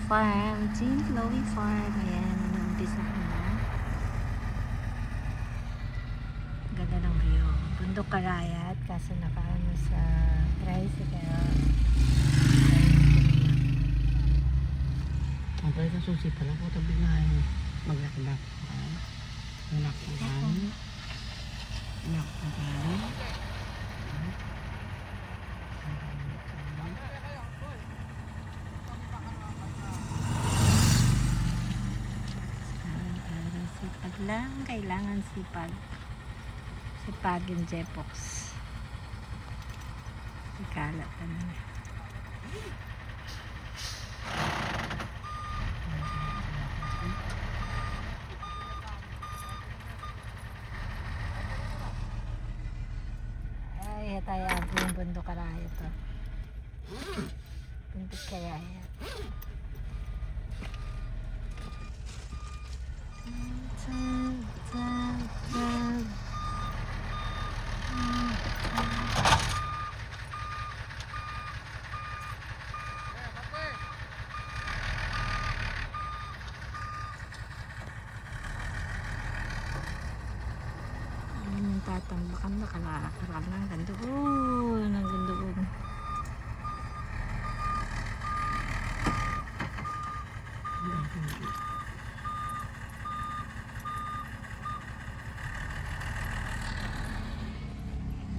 Farm. Team Chloe Farm. Ayan, inuumpisa ko na. Ganda ng view. Bundok Karayat. Kaso nakaano sa tricycle. Ang pala sa susi pala po ito biglaan. Maglakbak ka. Maglakbakan. Maglakbakan. Sipag lang. Kailangan sipag. Sipagin Jepox. Ikalat na na. Ay, tayo po yung bundok Karayat to. Bundok Karayat. Tatambakan na kalakaran ng gandoon, ng gandoon.